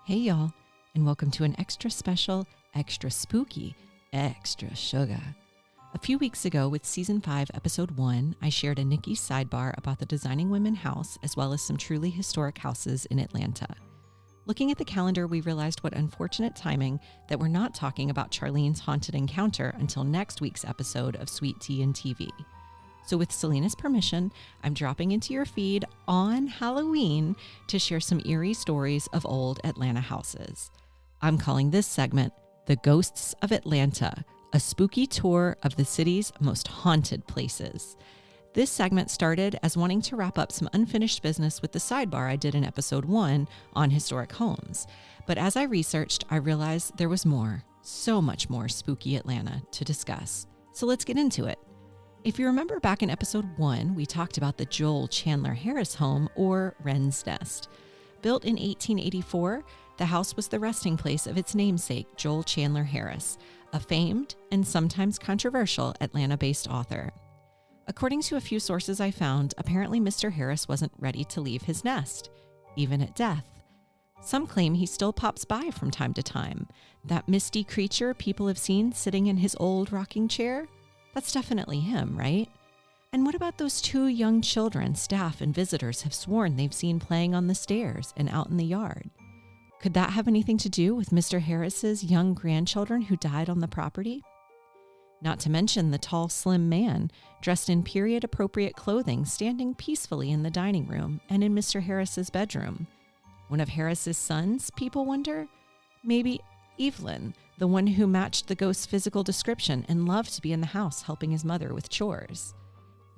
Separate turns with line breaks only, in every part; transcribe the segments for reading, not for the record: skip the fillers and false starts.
Hey y'all, and welcome to an extra special, extra spooky, extra sugar. A few weeks ago with Season 5, Episode 1, I shared a Nikki sidebar about the Designing Women house as well as some truly historic houses in Atlanta. Looking at the calendar, we realized what unfortunate timing that we're not talking about Charlene's haunted encounter until next week's episode of Sweet Tea and TV. So with Selena's permission, I'm dropping into your feed on Halloween to share some eerie stories of old Atlanta houses. I'm calling this segment The Ghosts of Atlanta, a spooky tour of the city's most haunted places. This segment started as wanting to wrap up some unfinished business with the sidebar I did in episode 1 on historic homes. But as I researched, I realized there was more, so much more spooky Atlanta to discuss. So let's get into it. If you remember back in episode 1, we talked about the Joel Chandler Harris home, or Wren's Nest. Built in 1884, the house was the resting place of its namesake, Joel Chandler Harris, a famed and sometimes controversial Atlanta-based author. According to a few sources I found, apparently Mr. Harris wasn't ready to leave his nest, even at death. Some claim he still pops by from time to time. That misty creature people have seen sitting in his old rocking chair? That's definitely him, right? And what about those 2 young children staff and visitors have sworn they've seen playing on the stairs and out in the yard? Could that have anything to do with Mr. Harris's young grandchildren who died on the property? Not to mention the tall, slim man dressed in period-appropriate clothing standing peacefully in the dining room and in Mr. Harris's bedroom. One of Harris's sons, people wonder? Maybe Evelyn, the one who matched the ghost's physical description and loved to be in the house helping his mother with chores.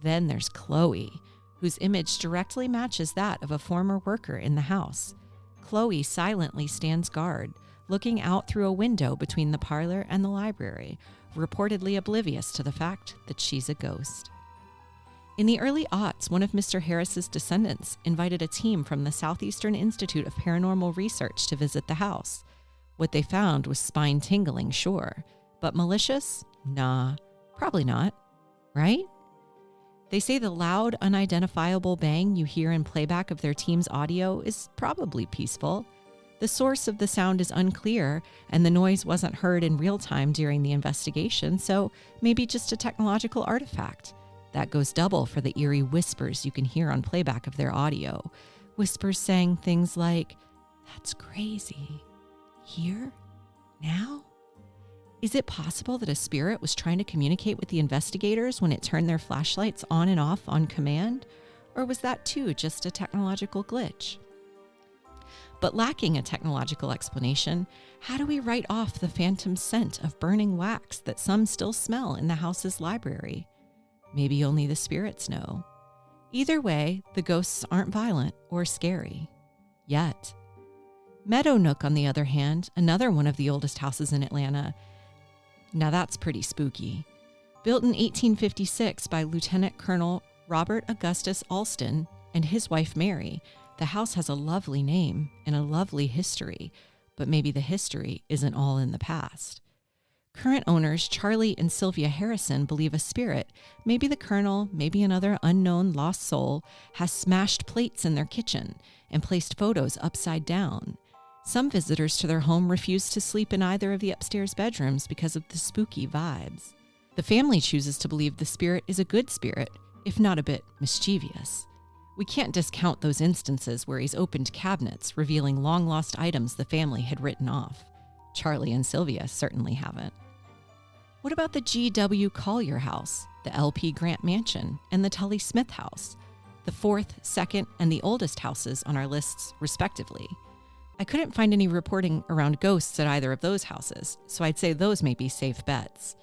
Then there's Chloe, whose image directly matches that of a former worker in the house. Chloe silently stands guard, looking out through a window between the parlor and the library, reportedly oblivious to the fact that she's a ghost. In the early aughts, one of Mr. Harris's descendants invited a team from the Southeastern Institute of Paranormal Research to visit the house. What they found was spine-tingling, sure, but malicious? Nah, probably not, right? They say the loud, unidentifiable bang you hear in playback of their team's audio is probably peaceful. The source of the sound is unclear, and the noise wasn't heard in real time during the investigation, so maybe just a technological artifact. That goes double for the eerie whispers you can hear on playback of their audio. Whispers saying things like, "That's crazy. Here? Now?" Is it possible that a spirit was trying to communicate with the investigators when it turned their flashlights on and off on command? Or was that too just a technological glitch? But lacking a technological explanation, how do we write off the phantom scent of burning wax that some still smell in the house's library? Maybe only the spirits know. Either way, the ghosts aren't violent or scary. Yet. Meadow Nook, on the other hand, another one of the oldest houses in Atlanta. Now that's pretty spooky. Built in 1856 by Lieutenant Colonel Robert Augustus Alston and his wife Mary, the house has a lovely name and a lovely history, but maybe the history isn't all in the past. Current owners Charlie and Sylvia Harrison believe a spirit, maybe the colonel, maybe another unknown lost soul, has smashed plates in their kitchen and placed photos upside down. Some visitors to their home refuse to sleep in either of the upstairs bedrooms because of the spooky vibes. The family chooses to believe the spirit is a good spirit, if not a bit mischievous. We can't discount those instances where he's opened cabinets, revealing long-lost items the family had written off. Charlie and Sylvia certainly haven't. What about the G.W. Collier house, the L.P. Grant mansion, and the Tully Smith house, the 4th, 2nd, and the oldest houses on our lists, respectively? I couldn't find any reporting around ghosts at either of those houses, so I'd say those may be safe bets.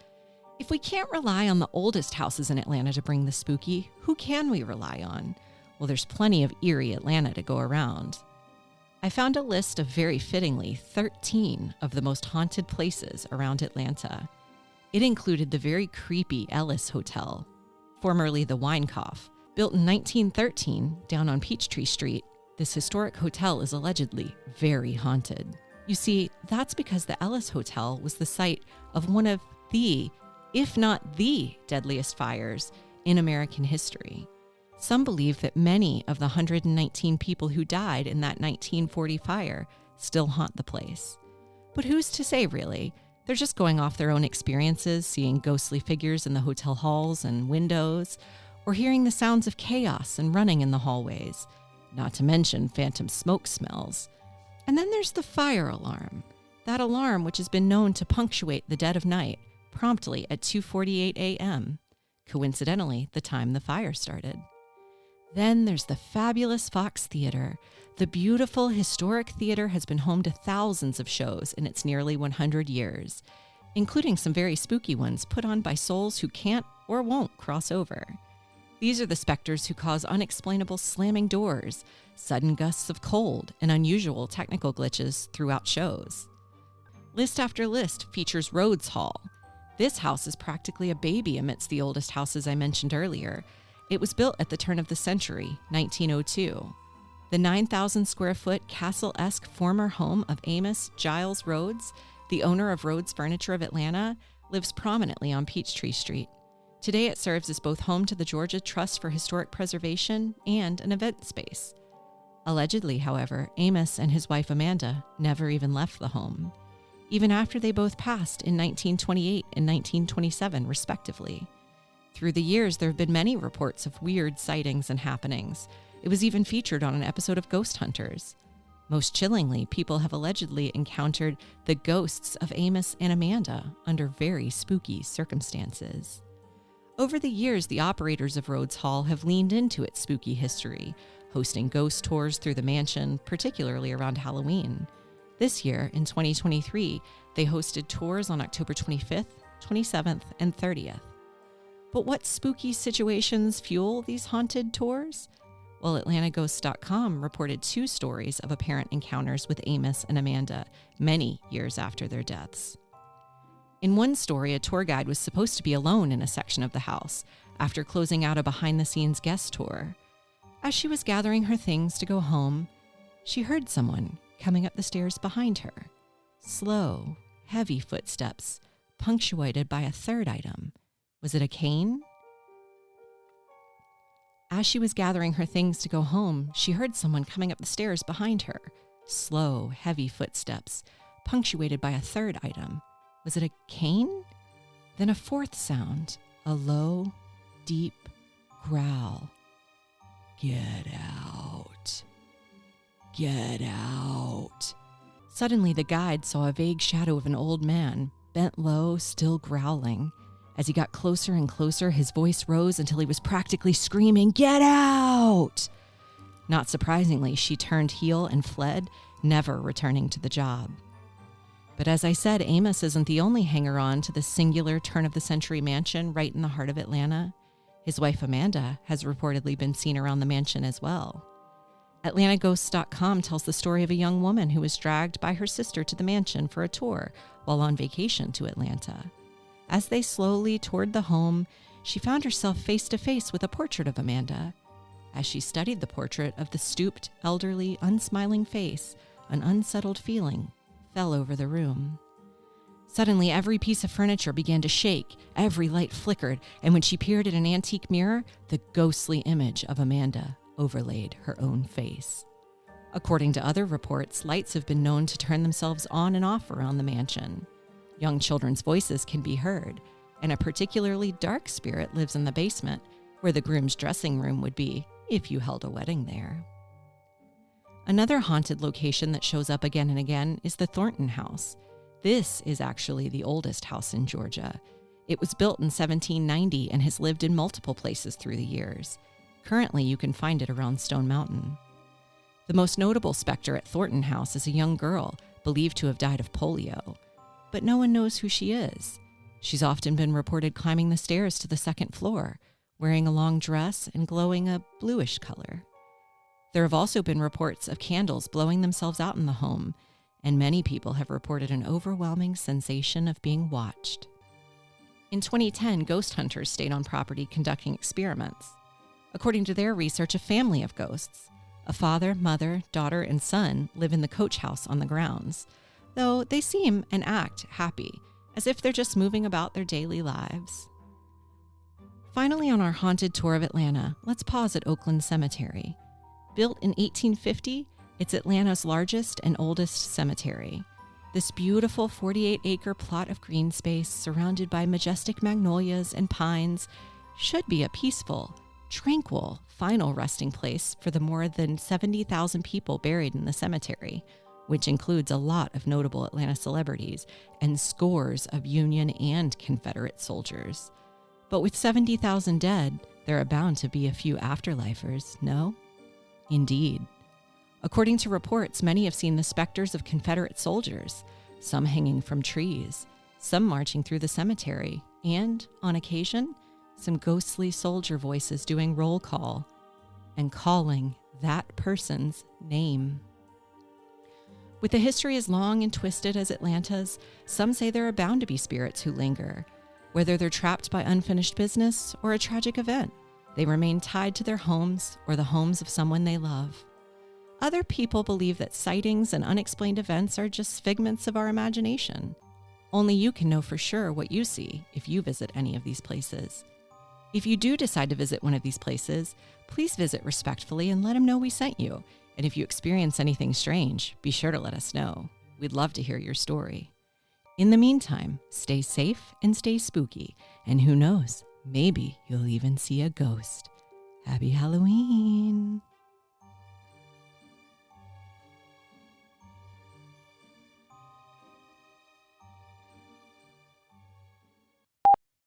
If we can't rely on the oldest houses in Atlanta to bring the spooky, who can we rely on? Well, there's plenty of eerie Atlanta to go around. I found a list of very fittingly 13 of the most haunted places around Atlanta. It included the very creepy Ellis Hotel, formerly the Winecoff. Built in 1913 down on Peachtree Street, this historic hotel is allegedly very haunted. You see, that's because the Ellis Hotel was the site of one of the, if not the deadliest fires in American history. Some believe that many of the 119 people who died in that 1940 fire still haunt the place. But who's to say, really? They're just going off their own experiences, seeing ghostly figures in the hotel halls and windows, or hearing the sounds of chaos and running in the hallways, not to mention phantom smoke smells. And then there's the fire alarm, that alarm which has been known to punctuate the dead of night, promptly at 2:48 a.m., coincidentally the time the fire started. Then there's the fabulous Fox Theater. The beautiful historic theater has been home to thousands of shows in its nearly 100 years, including some very spooky ones put on by souls who can't or won't cross over. These are the specters who cause unexplainable slamming doors, sudden gusts of cold, and unusual technical glitches throughout shows. List after list features Rhodes Hall. This house is practically a baby amidst the oldest houses I mentioned earlier. It was built at the turn of the century, 1902. The 9,000 square foot castle-esque former home of Amos Giles Rhodes, the owner of Rhodes Furniture of Atlanta, lives prominently on Peachtree Street. Today it serves as both home to the Georgia Trust for Historic Preservation and an event space. Allegedly, however, Amos and his wife Amanda never even left the home, even after they both passed in 1928 and 1927, respectively. Through the years, there have been many reports of weird sightings and happenings. It was even featured on an episode of Ghost Hunters. Most chillingly, people have allegedly encountered the ghosts of Amos and Amanda under very spooky circumstances. Over the years, the operators of Rhodes Hall have leaned into its spooky history, hosting ghost tours through the mansion, particularly around Halloween. This year, in 2023, they hosted tours on October 25th, 27th, and 30th. But what spooky situations fuel these haunted tours? Well, AtlantaGhosts.com reported 2 stories of apparent encounters with Amos and Amanda many years after their deaths. In one story, a tour guide was supposed to be alone in a section of the house after closing out a behind-the-scenes guest tour. As she was gathering her things to go home, she heard someone coming up the stairs behind her. Slow, heavy footsteps, punctuated by a third item. Was it a cane? As she was gathering her things to go home, she heard someone coming up the stairs behind her. Slow, heavy footsteps, punctuated by a third item. Was it a cane? Then a fourth sound, a low, deep growl. Get out. Get out. Suddenly, the guide saw a vague shadow of an old man, bent low, still growling. As he got closer and closer, his voice rose until he was practically screaming, "Get out!" Not surprisingly, she turned heel and fled, never returning to the job. But as I said, Amos isn't the only hanger-on to the singular turn-of-the-century mansion right in the heart of Atlanta. His wife Amanda has reportedly been seen around the mansion as well. AtlantaGhosts.com tells the story of a young woman who was dragged by her sister to the mansion for a tour while on vacation to Atlanta. As they slowly toured the home, she found herself face to face with a portrait of Amanda. As she studied the portrait of the stooped, elderly, unsmiling face, an unsettled feeling fell over the room. Suddenly, every piece of furniture began to shake, every light flickered, and when she peered at an antique mirror, the ghostly image of Amanda overlaid her own face. According to other reports, lights have been known to turn themselves on and off around the mansion. Young children's voices can be heard, and a particularly dark spirit lives in the basement, where the groom's dressing room would be if you held a wedding there. Another haunted location that shows up again and again is the Thornton House. This is actually the oldest house in Georgia. It was built in 1790 and has lived in multiple places through the years. Currently, you can find it around Stone Mountain. The most notable specter at Thornton House is a young girl believed to have died of polio, but no one knows who she is. She's often been reported climbing the stairs to the second floor, wearing a long dress and glowing a bluish color. There have also been reports of candles blowing themselves out in the home, and many people have reported an overwhelming sensation of being watched. In 2010, ghost hunters stayed on property conducting experiments. According to their research, a family of ghosts, a father, mother, daughter, and son, live in the coach house on the grounds, though they seem and act happy, as if they're just moving about their daily lives. Finally, on our haunted tour of Atlanta, let's pause at Oakland Cemetery. Built in 1850, It's Atlanta's largest and oldest cemetery. This beautiful 48-acre plot of green space surrounded by majestic magnolias and pines should be a peaceful, tranquil, final resting place for the more than 70,000 people buried in the cemetery, which includes a lot of notable Atlanta celebrities and scores of Union and Confederate soldiers. But with 70,000 dead, there are bound to be a few afterlifers, no? Indeed. According to reports, many have seen the specters of Confederate soldiers, some hanging from trees, some marching through the cemetery, and, on occasion, some ghostly soldier voices doing roll call and calling that person's name. With a history as long and twisted as Atlanta's, some say there are bound to be spirits who linger. Whether they're trapped by unfinished business or a tragic event, they remain tied to their homes or the homes of someone they love. Other people believe that sightings and unexplained events are just figments of our imagination. Only you can know for sure what you see if you visit any of these places. If you do decide to visit one of these places, please visit respectfully and let them know we sent you. And if you experience anything strange, be sure to let us know. We'd love to hear your story. In the meantime, stay safe and stay spooky. And who knows, maybe you'll even see a ghost. Happy Halloween!